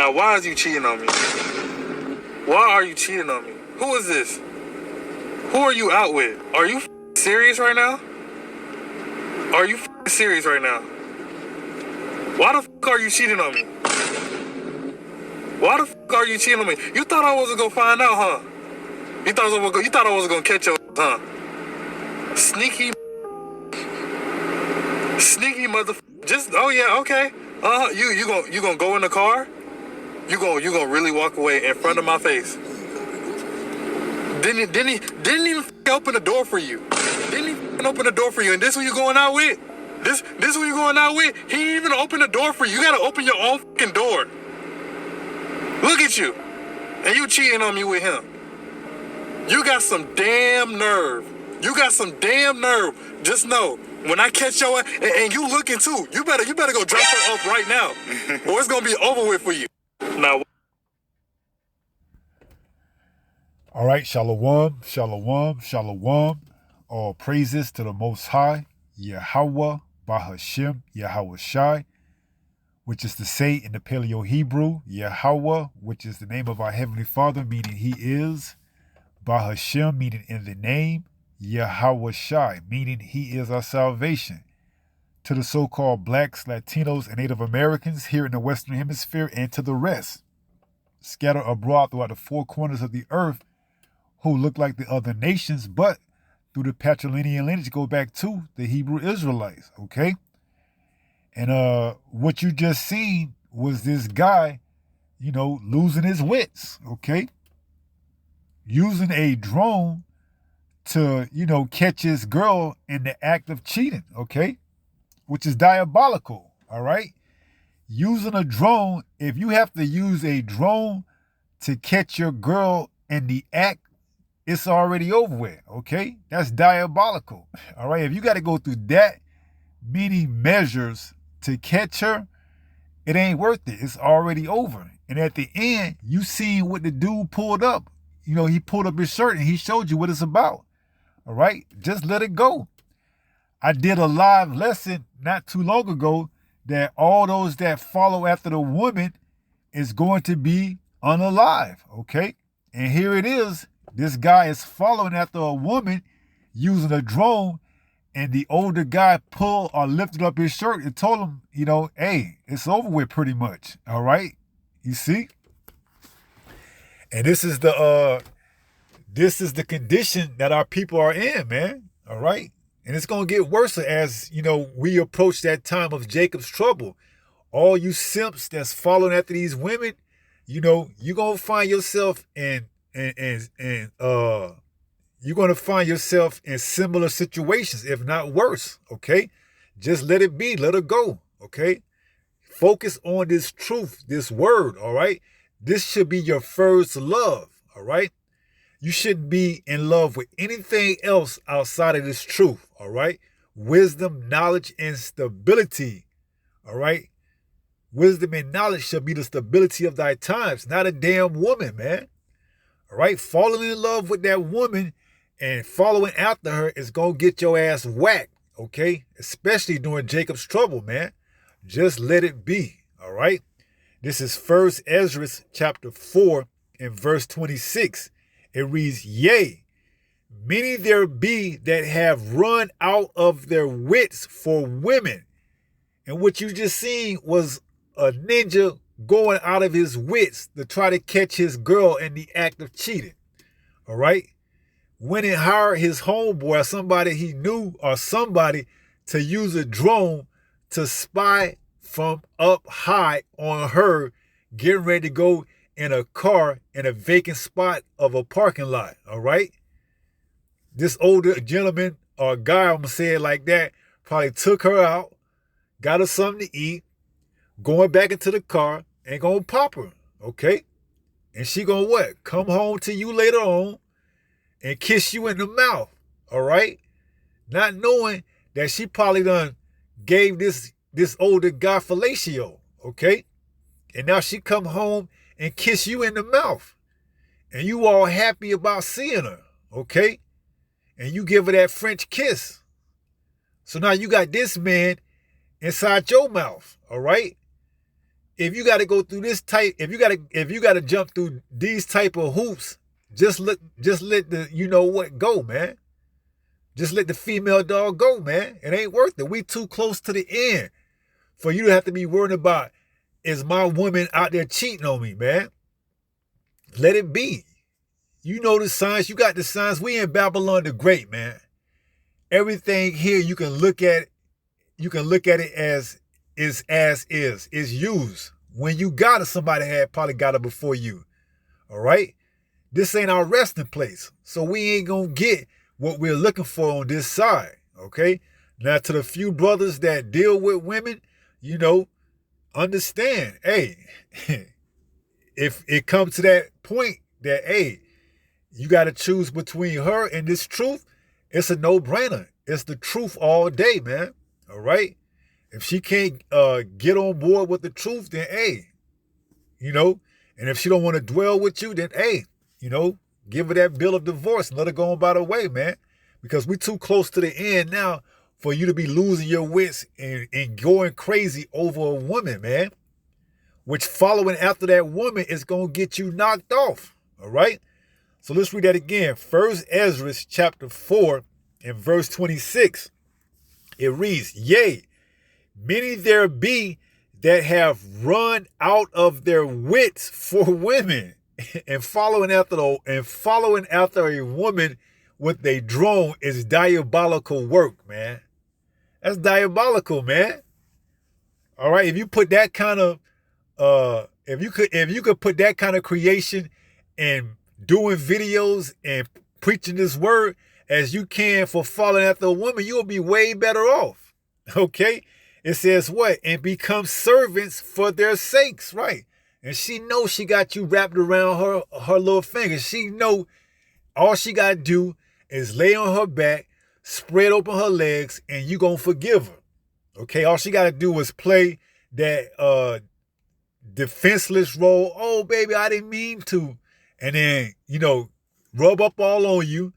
Now, why is you cheating on me? Why are you cheating on me? Who is this? Who are you out with? Are you serious right now? Are you serious right now? Why the fuck are you cheating on me? Why the fuck are you cheating on me? You thought I wasn't gonna find out, huh? You thought I wasn't gonna catch your huh? Sneaky motherfucker. Just yeah, okay. You gonna go in the car? You gonna really walk away in front of my face? Didn't even open the door for you. Didn't even open the door for you. And this who you going out with? This who you going out with? He didn't even open the door for you. You gotta open your own fucking door. Look at you. And you cheating on me with him. You got some damn nerve. You got some damn nerve. Just know, when I catch your ass, and you looking too, you better go drop her off right now. Or it's gonna be over with for you. Now. All right, shalom, shalom, shalom. All praises to the Most High, Yahweh, Bahashem, Yahweh Shai, which is to say in the Paleo Hebrew, Yahweh, which is the name of our Heavenly Father, meaning He is, Bahashem, meaning in the name, Yahweh Shai, meaning He is our salvation. To the so-called blacks, Latinos, and Native Americans here in the Western Hemisphere, and to the rest, scattered abroad throughout the four corners of the earth, who look like the other nations, but through the patrilineal lineage go back to the Hebrew Israelites, okay? And what you just seen was this guy, losing his wits, okay? Using a drone to, catch his girl in the act of cheating, okay? Which is diabolical, all right? Using a drone, if you have to use a drone to catch your girl in the act, it's already over with, okay? That's diabolical, all right? If you got to go through that many measures to catch her, it ain't worth it. It's already over. And at the end, you seen what the dude pulled up. He pulled up his shirt and he showed you what it's about, all right? Just let it go. I did a live lesson not too long ago that all those that follow after the woman is going to be unalive, okay? And here it is. This guy is following after a woman using a drone, and the older guy pulled or lifted up his shirt and told him, hey, it's over with pretty much, all right? You see? And this is the condition that our people are in, man, all right? And it's going to get worse as, we approach that time of Jacob's trouble. All you simps that's following after these women, you're going to find yourself in you're going to find yourself in similar situations, if not worse, okay? Just let it be. Let it go, okay? Focus on this truth, this word, all right? This should be your first love, all right? You shouldn't be in love with anything else outside of this truth, all right? Wisdom, knowledge, and stability, all right? Wisdom and knowledge shall be the stability of thy times, not a damn woman, man. All right, falling in love with that woman and following after her is going to get your ass whacked, okay? Especially during Jacob's trouble, man. Just let it be, all right? This is 1 Ezra chapter 4 and verse 26. It reads, yea, many there be that have run out of their wits for women. And what you just seen was a ninja going out of his wits to try to catch his girl in the act of cheating. All right? Went and hired his homeboy or somebody he knew or somebody to use a drone to spy from up high on her getting ready to go in a car in a vacant spot of a parking lot. All right? This older gentleman or guy, I'm going to say it like that, probably took her out, got her something to eat, going back into the car and gonna pop her, okay? And she gonna what? Come home to you later on and kiss you in the mouth, all right? Not knowing that she probably done gave this older guy fellatio, okay? And now she come home and kiss you in the mouth. And you all happy about seeing her, okay? And you give her that French kiss. So now you got this man inside your mouth, all right? if you got to go through this type, if you got to jump through these type of hoops, just let the you know what go, man. Just let the female dog go, man. It ain't worth it. We too close to the end for you to have to be worried about, is my woman out there cheating on me, man? Let it be. You know the signs. You got the signs. We in Babylon the Great, man. Everything here you can look at. You can look at it as is. It's used. When you got it, somebody had probably got it before you. All right? This ain't our resting place. So we ain't going to get what we're looking for on this side. Okay? Now, to the few brothers that deal with women, you know, understand, hey, if it comes to that point that, hey, you got to choose between her and this truth, it's a no-brainer. It's the truth all day, man. All right? If she can't get on board with the truth, then, hey, you know, and if she don't want to dwell with you, then, hey, you know, give her that bill of divorce and let her go on by the way, man. Because we're too close to the end now for you to be losing your wits and going crazy over a woman, man. Which following after that woman is going to get you knocked off. All right? So let's read that again. 1 Ezra chapter 4 and verse 26. It reads, yea, many there be that have run out of their wits for women and following after a woman with a drone is diabolical work, man. That's diabolical, man. All right, if you put that kind of if you could put that kind of creation and doing videos and preaching this word as you can for following after a woman, you'll be way better off. Okay? It says what? And become servants for their sakes, right? And she knows she got you wrapped around her little finger. She know all she got to do is lay on her back, spread open her legs, and you going to forgive her. Okay? All she got to do is play that defenseless role. Oh, baby, I didn't mean to. And then, you know, rub up all on you,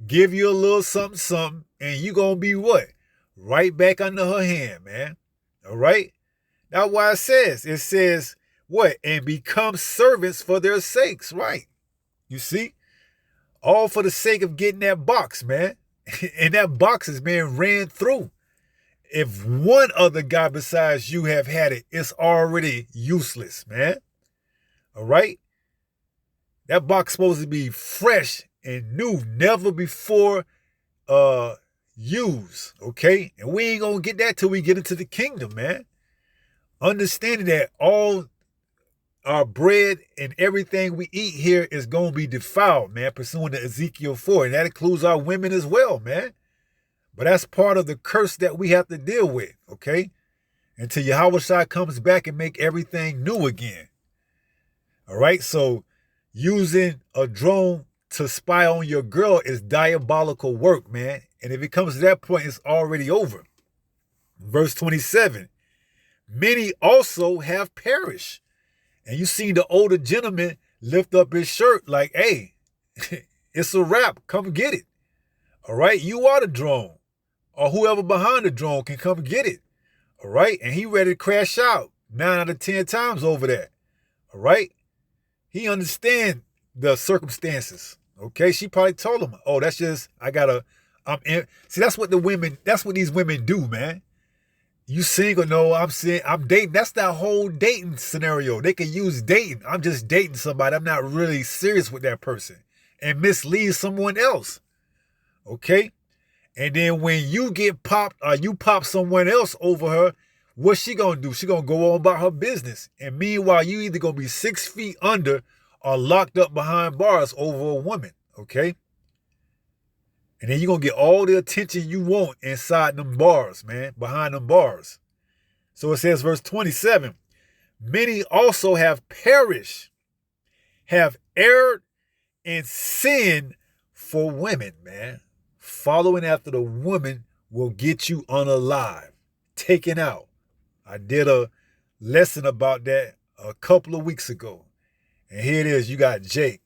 give you a little something, and you going to be what? Right back under her hand, man. All right? That's why it says, what? And become servants for their sakes, right? You see? All for the sake of getting that box, man. And that box is being ran through. If one other guy besides you have had it, it's already useless, man. All right? That box supposed to be fresh and new, never before use, okay? And we ain't gonna get that till we get into the kingdom, man. Understanding that all our bread and everything we eat here is gonna be defiled, man, pursuant to Ezekiel 4. And that includes our women as well, man. But that's part of the curse that we have to deal with, okay? Until Yahushua comes back and make everything new again. All right, so using a drone to spy on your girl is diabolical work, man. And if it comes to that point, it's already over. Verse 27, many also have perished. And you seen the older gentleman lift up his shirt like, hey, it's a wrap. Come get it. All right, you are the drone. Or whoever behind the drone can come get it. All right, and he ready to crash out 9 out of 10 times over that. All right, he understand the circumstances. Okay, she probably told him, oh, that's just, see, that's what these women do, man. You single? No, I'm dating. That's that whole dating scenario. They can use dating. I'm just dating somebody. I'm not really serious with that person. And mislead someone else. Okay? And then when you get popped or you pop someone else over her, what's she gonna do? She gonna go on about her business. And meanwhile, you either gonna be 6 feet under or locked up behind bars over a woman. Okay? And then you're going to get all the attention you want inside them bars, man, behind them bars. So it says, verse 27, many also have perished, have erred and sinned for women, man. Following after the woman will get you unalive, taken out. I did a lesson about that a couple of weeks ago. And here it is. You got Jake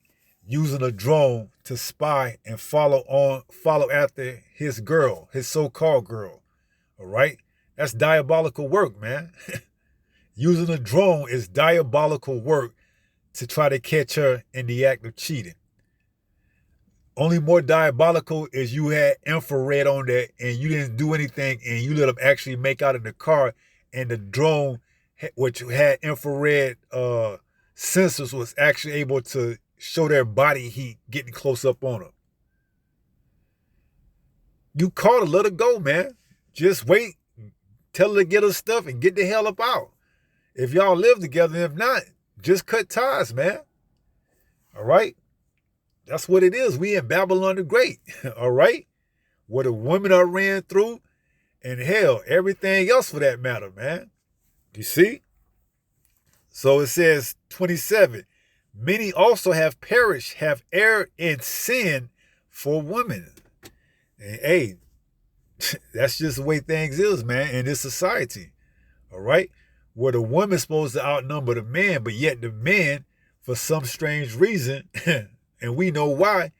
using a drone to spy and follow after his girl, his so-called girl. All right? That's diabolical work, man. using a drone is diabolical work to try to catch her in the act of cheating. Only more diabolical is you had infrared on that and you didn't do anything and you let them actually make out in the car, and the drone, which had infrared sensors, was actually able to show their body heat getting close up on her. You caught her, let her go, man. Just wait, tell her to get her stuff and get the hell up out. If y'all live together, if not, just cut ties, man. All right? That's what it is. We in Babylon the Great, all right? What the women are ran through, and hell, everything else for that matter, man. You see? So it says 27, many also have perished, have erred in sin for women. And hey, that's just the way things is, man, in this society, all right? Where the woman's supposed to outnumber the man, but yet the man, for some strange reason, and we know why,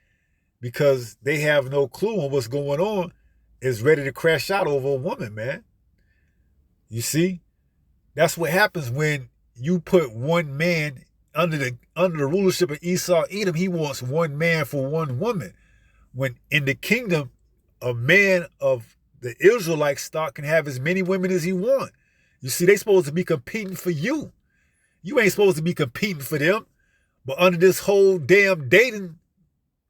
because they have no clue on what's going on, is ready to crash out over a woman, man. You see? That's what happens when you put one man under the rulership of Esau, Edom. He wants one man for one woman. When in the kingdom, a man of the Israelite stock can have as many women as he wants. You see, they supposed to be competing for you. You ain't supposed to be competing for them. But under this whole damn dating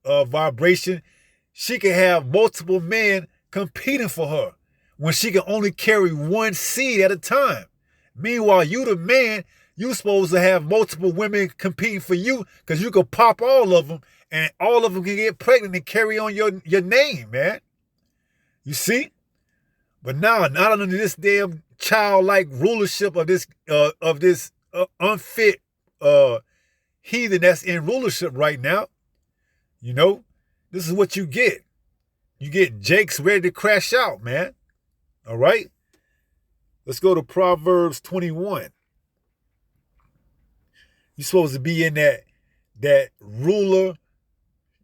vibration, she can have multiple men competing for her when she can only carry one seed at a time. Meanwhile, you the man, you supposed to have multiple women competing for you because you can pop all of them and all of them can get pregnant and carry on your name, man. You see? But now, not under this damn childlike rulership of this unfit heathen that's in rulership right now, you know, this is what you get. You get Jake's ready to crash out, man. All right? Let's go to Proverbs 21. You're supposed to be in that ruler,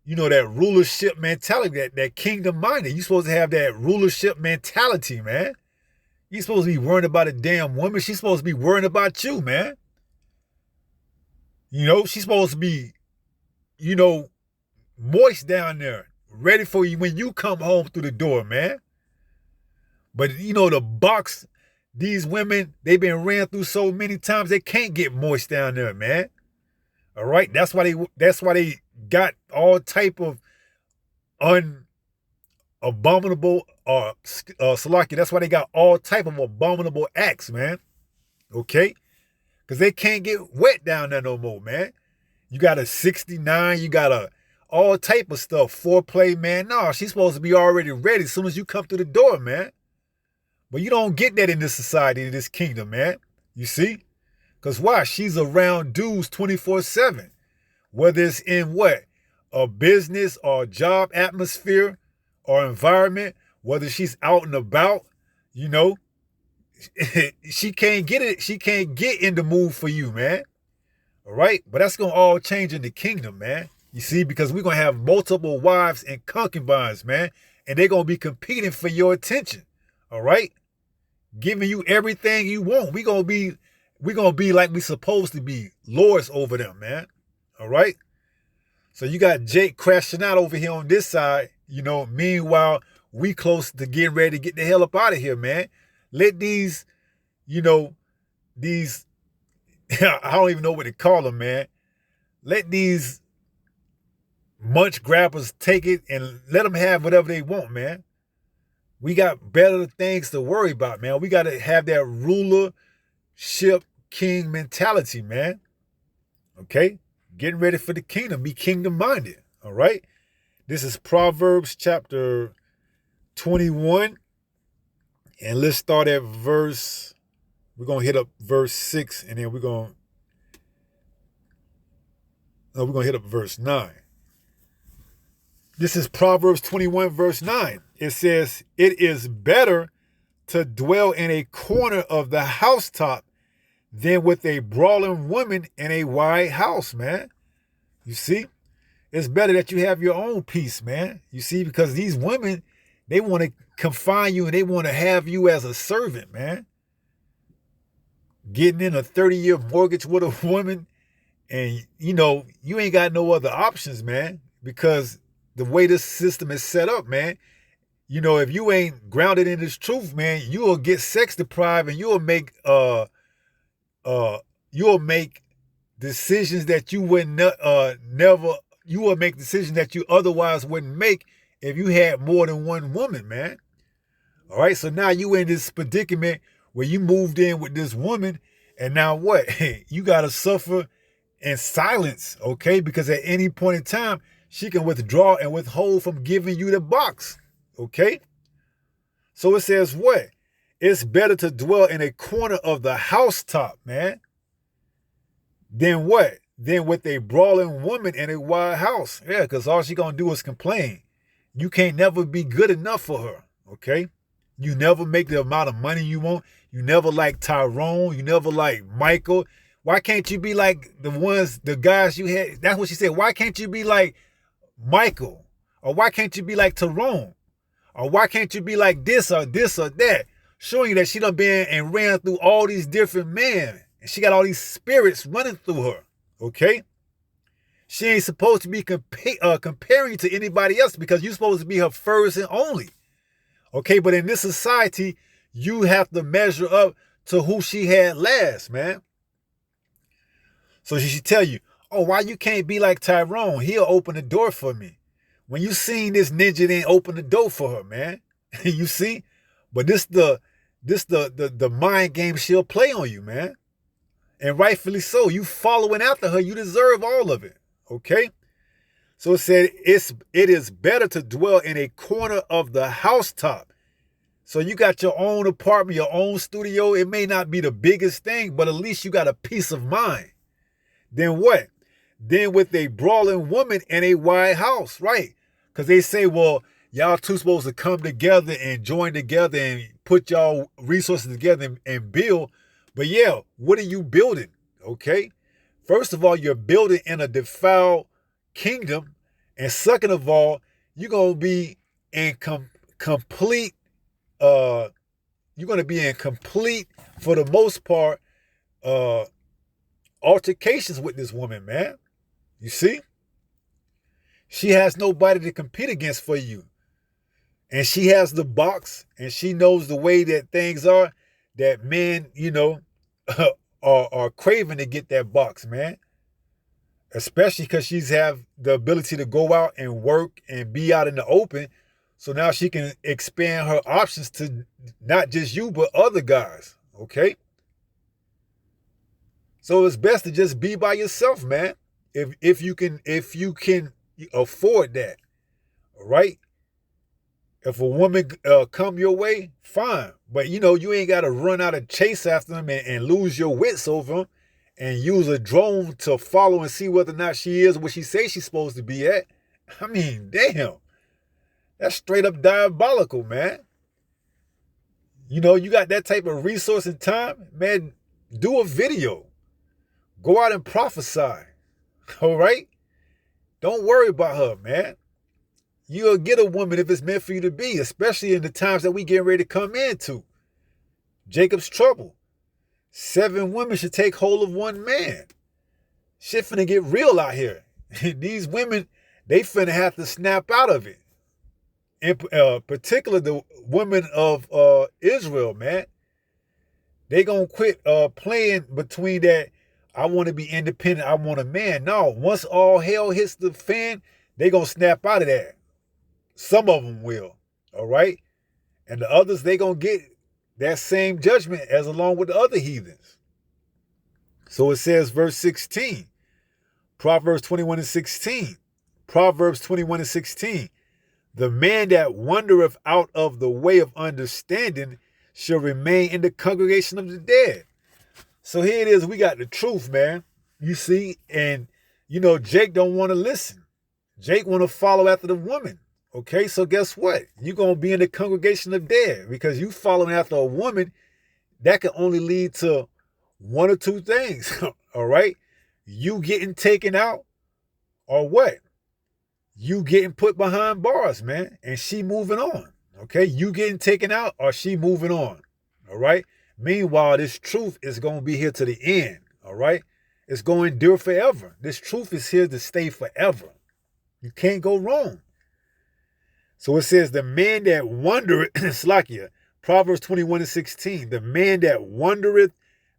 you know, that rulership mentality, that kingdom minded. You're supposed to have that rulership mentality, man. You're supposed to be worrying about a damn woman. She's supposed to be worrying about you, man. You know, she's supposed to be, you know, moist down there, ready for you when you come home through the door, man. But, you know, the box, these women, they've been ran through so many times, they can't get moist down there, man. All right? That's why they got all type of abominable, Salaki, that's why they got all type of abominable acts, man. Okay? Because they can't get wet down there no more, man. You got a 69, you got all type of stuff, foreplay, man. No, she's supposed to be already ready as soon as you come through the door, man. But you don't get that in this society, in this kingdom, man. You see? Because why? She's around dudes 24/7. Whether it's in what? A business or a job atmosphere or environment, whether she's out and about, you know, she can't get it. She can't get in the mood for you, man. All right? But that's going to all change in the kingdom, man. You see, because we're going to have multiple wives and concubines, man. And they're going to be competing for your attention. All right? Giving you everything you want. We're going to be like we supposed to be, lords over them, man. All right? So you got Jake crashing out over here on this side, you know. Meanwhile, we close to getting ready to get the hell up out of here, man. Let these, you know, these, I don't even know what to call them, man. Let these munch grabbers take it and let them have whatever they want, man. We got better things to worry about, man. We got to have that rulership king mentality, man. Okay? Getting ready for the kingdom. Be kingdom minded. All right? This is Proverbs chapter 21. And let's start at verse, we're going to hit up verse 6 and then we're going to hit up verse 9. This is Proverbs 21 verse 9. It says, it is better to dwell in a corner of the housetop than with a brawling woman in a wide house, man. You see? It's better that you have your own peace, man. You see, because these women, they want to confine you and they want to have you as a servant, man. getting in a 30-year mortgage with a woman, and you ain't got no other options, man, because the way this system is set up, man, if you ain't grounded in this truth, man, you will get sex deprived, and uh you'll make decisions that you wouldn't never you will make decisions that you otherwise wouldn't make if you had more than one woman, man. All right, so now you in this predicament where you moved in with this woman, and now what? You gotta suffer in silence, okay? Because at any point in time, she can withdraw and withhold from giving you the box, okay? So it says what? It's better to dwell in a corner of the housetop, man, than what? Than with a brawling woman in a wild house. Yeah, because all she gonna do is complain. You can't never be good enough for her, okay? You never make the amount of money you want. You never like Tyrone. You never like Michael. Why can't you be like the guys you had? That's what she said. Why can't you be like Michael? Or why can't you be like Tyrone? Or why can't you be like this or that? Showing you that she done been and ran through all these different men. And she got all these spirits running through her. Okay? She ain't supposed to be comparing to anybody else, because you're supposed to be her first and only. Okay, but in this society, you have to measure up to who she had last, man. So she should tell you, oh, why you can't be like Tyrone? He'll open the door for me. When you seen this ninja didn't open the door for her, man. You see? But this the mind game she'll play on you, man. And rightfully so. You following after her, you deserve all of it. Okay? So it said it is better to dwell in a corner of the housetop. So you got your own apartment, your own studio. It may not be the biggest thing, but at least you got a peace of mind. Then what? Then with a brawling woman in a wide house, right? Because they say, well, y'all two supposed to come together and join together and put y'all resources together and build. But yeah, what are you building? Okay? First of all, you're building in a defiled kingdom. And second of all, you're going to be in complete, for the most part, altercations with this woman, man. You see? She has nobody to compete against for you. And she has the box, and she knows the way that things are, that men, are craving to get that box, man. Especially because she's have the ability to go out and work and be out in the open. So now she can expand her options to not just you, but other guys. Okay? So it's best to just be by yourself, man. If you can afford that. All right? If a woman come your way, fine. But you ain't got to run out and chase after them and lose your wits over them and use a drone to follow and see whether or not she is what she says she's supposed to be at. I mean, damn. That's straight up diabolical, man. You got that type of resource and time, man, do a video. Go out and prophesy. All right? Don't worry about her, man. You'll get a woman if it's meant for you to be, especially in the times that we getting ready to come into. Jacob's trouble. 7 women should take hold of 1 man. Shit finna get real out here. These women, they finna have to snap out of it. In particular, the women of Israel, man. They gonna quit playing between that, I want to be independent, I want a man. No, once all hell hits the fan, they gonna snap out of that. Some of them will, all right? And the others, they gonna get that same judgment as along with the other heathens. So it says, verse 16, Proverbs 21 and 16. Proverbs 21 and 16. The man that wandereth out of the way of understanding shall remain in the congregation of the dead. So here it is. We got the truth, man. You see, and Jake don't want to listen. Jake want to follow after the woman. Okay, so guess what? You're going to be in the congregation of dead because you following after a woman that can only lead to 1 or 2 things. All right? You getting taken out, or what? You getting put behind bars, man, and she moving on. Okay? You getting taken out, or she moving on. All right? Meanwhile, this truth is going to be here to the end, all right? It's going to endure forever. This truth is here to stay forever. You can't go wrong. So it says, the man that wandereth, Slakia, Proverbs 21:16, the man that wandereth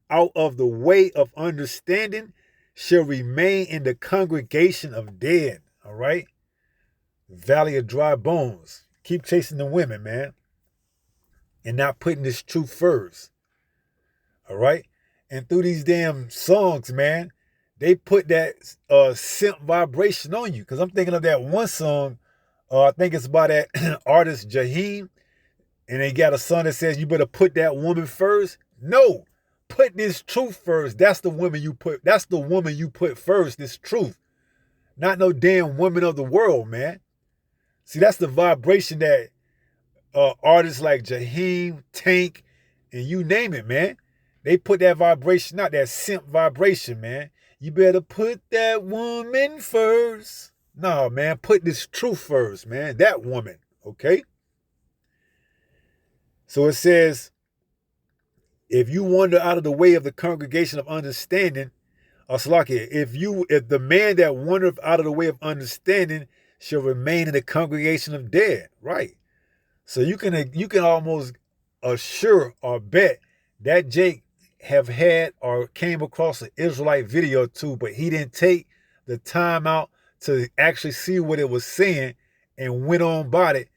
out of the way of understanding shall remain in the congregation of dead, all right? Valley of dry bones. Keep chasing the women, man, and not putting this truth first, all right? And through these damn songs, man, they put that simp vibration on you. Because I'm thinking of that one song, I think it's by that artist Jaheim, and they got a song that says, you better put that woman first. No, put this truth first. That's the woman you put. That's the woman you put first, this truth. Not no damn woman of the world, man. See, that's the vibration that artists like Jaheim, Tank, and you name it, man. They put that vibration out, that simp vibration, man. You better put that woman first. No, man, put this truth first, man. That woman, okay? So it says, if you wander out of the way of the congregation of understanding, Aslakia, if the man that wandereth out of the way of understanding shall remain in the congregation of dead, right? So you can almost assure or bet that Jake have had or came across an Israelite video too, but he didn't take the time out to actually see what it was saying and went on about it.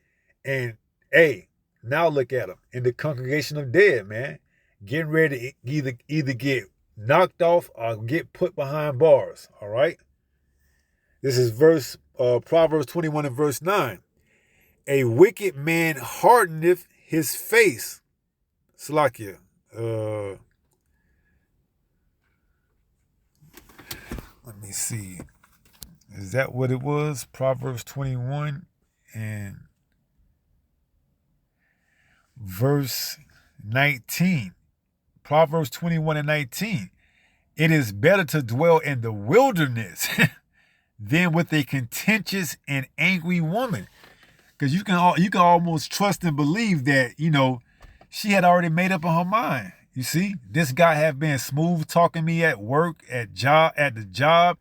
And hey, now look at him in the congregation of dead, man, getting ready to either get knocked off or get put behind bars. All right. This is Proverbs 21 and verse 9. A wicked man hardeneth his face. Slakia. Let me see. Is that what it was? Proverbs 21 and verse 19. Proverbs 21 and 19. It is better to dwell in the wilderness than with a contentious and angry woman. Because you can almost trust and believe that, she had already made up in her mind. You see, this guy have been smooth talking me at work, at the job,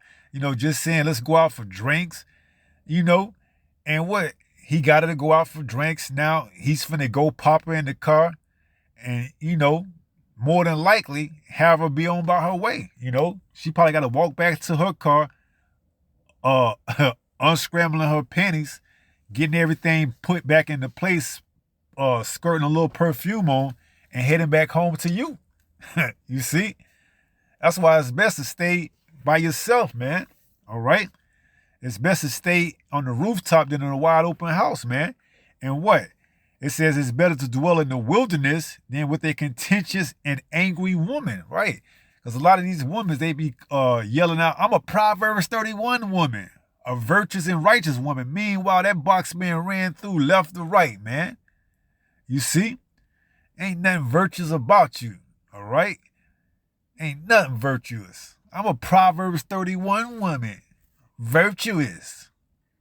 just saying, let's go out for drinks, and what? He got her to go out for drinks. Now he's finna go pop her in the car and, more than likely have her be on by her way. She probably got to walk back to her car, unscrambling her panties, getting everything put back into place, skirting a little perfume on, and heading back home to you. You see? That's why it's best to stay by yourself, man. All right? It's best to stay on the rooftop than in a wide open house, man. And what? It says it's better to dwell in the wilderness than with a contentious and angry woman, right? Because a lot of these women, they be yelling out, I'm a Proverbs 31 woman, a virtuous and righteous woman. Meanwhile, that box being ran through left to right, man. You see? Ain't nothing virtuous about you, all right? Ain't nothing virtuous. I'm a Proverbs 31 woman. Virtuous.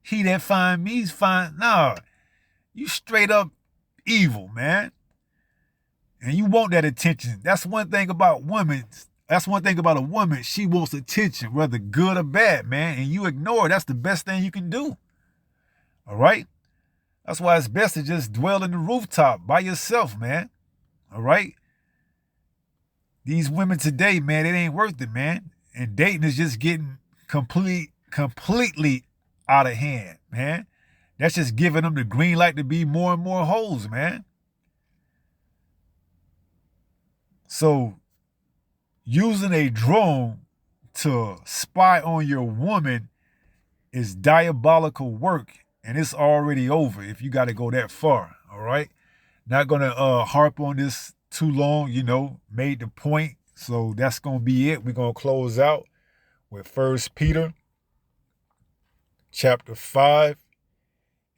He that find me's find. No, you straight up evil, man. And you want that attention. That's one thing about women. That's one thing about a woman. She wants attention, whether good or bad, man. And you ignore it. That's the best thing you can do. All right? That's why it's best to just dwell in the rooftop by yourself, man. All right? These women today, man, it ain't worth it, man. And dating is just getting completely out of hand, man. That's just giving them the green light to be more and more hoes, man. So using a drone to spy on your woman is diabolical work, and it's already over if you got to go that far, all right? Not going to harp on this too long, made the point. So that's going to be it. We're going to close out with 1 Peter chapter 5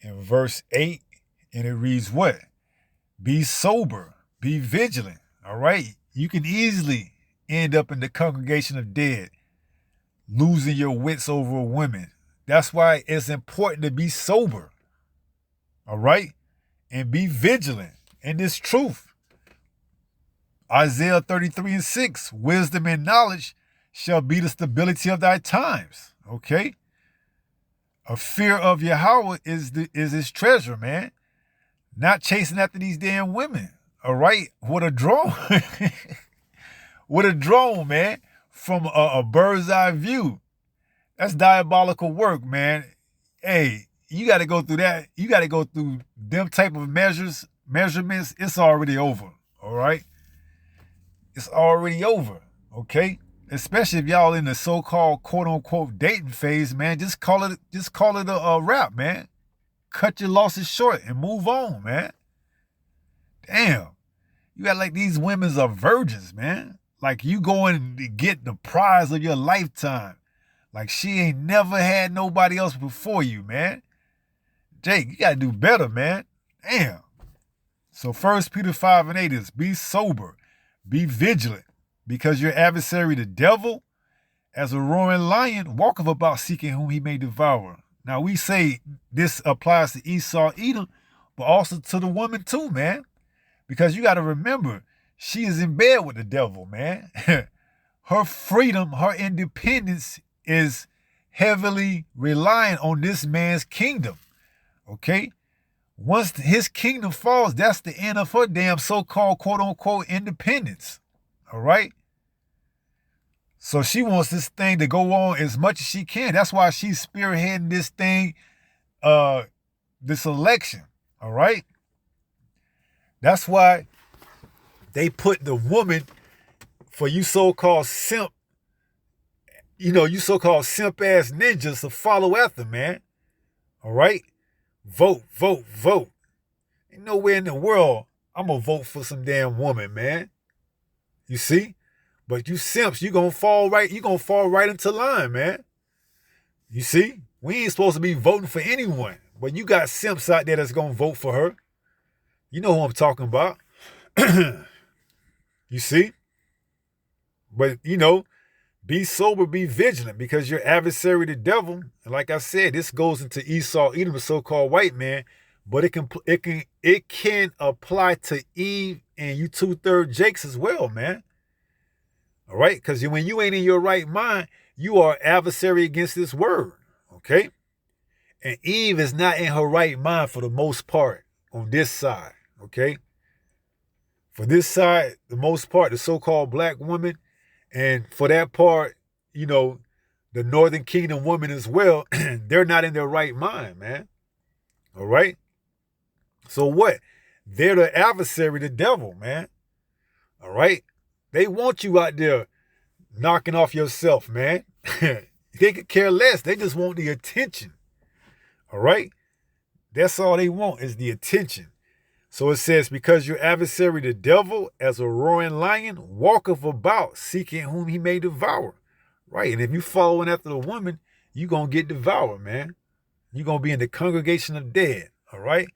and verse 8. And it reads what? Be sober, be vigilant, all right? You can easily end up in the congregation of dead, losing your wits over a woman. That's why it's important to be sober, all right? And be vigilant in this truth. Isaiah 33:6, wisdom and knowledge shall be the stability of thy times. Okay? A fear of Yahweh is his treasure, man. Not chasing after these damn women. All right? With a drone. With a drone, man. From a bird's eye view. That's diabolical work, man. Hey, you got to go through that. You got to go through them type of measurements. It's already over. All right? It's already over. Okay? Especially if y'all in the so-called quote-unquote dating phase, man. Just call it a wrap, man. Cut your losses short and move on, man. Damn. You got like these women's are virgins, man. Like you going to get the prize of your lifetime. Like she ain't never had nobody else before you, man. Jake, you got to do better, man. Damn. So 1 Peter 5:8 is be sober, be vigilant, because your adversary, the devil, as a roaring lion, walketh about seeking whom he may devour. Now we say this applies to Esau, Edom, but also to the woman too, man. Because you got to remember, she is in bed with the devil, man. Her freedom, her independence is heavily reliant on this man's kingdom. Okay? Once his kingdom falls, that's the end of her damn so-called quote-unquote independence. All right? So she wants this thing to go on as much as she can. That's why she's spearheading this thing, this election. All right? That's why they put the woman, for you so-called simp, you so-called simp-ass ninjas to follow after, man. All right? Vote, vote, vote. Ain't nowhere in the world I'm going to vote for some damn woman, man. You see? But you simps, you're going to fall right into line, man. You see? We ain't supposed to be voting for anyone. But you got simps out there that's going to vote for her. You know who I'm talking about. You see? But, be sober, be vigilant, because your adversary, the devil, and like I said, this goes into Esau, Edom, the so-called white man, but it can apply to Eve and you 2/3 Jakes as well, man. All right? Because when you ain't in your right mind, you are adversary against this word. Okay? And Eve is not in her right mind for the most part on this side. Okay? For this side, the most part, the so-called black woman, and for that part, the Northern Kingdom women as well, they're not in their right mind, man. All right? So what? They're the adversary, the devil, man. All right? They want you out there knocking off yourself, man. They could care less. They just want the attention. All right? That's all they want is the attention. So it says, because your adversary, the devil, as a roaring lion, walketh about, seeking whom he may devour. Right? And if you following after the woman, you're going to get devoured, man. You're going to be in the congregation of dead. All right?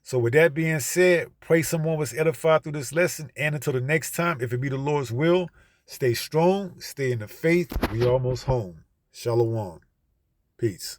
So with that being said, pray someone was edified through this lesson. And until the next time, if it be the Lord's will, stay strong, stay in the faith. We almost home. Shalom. Peace.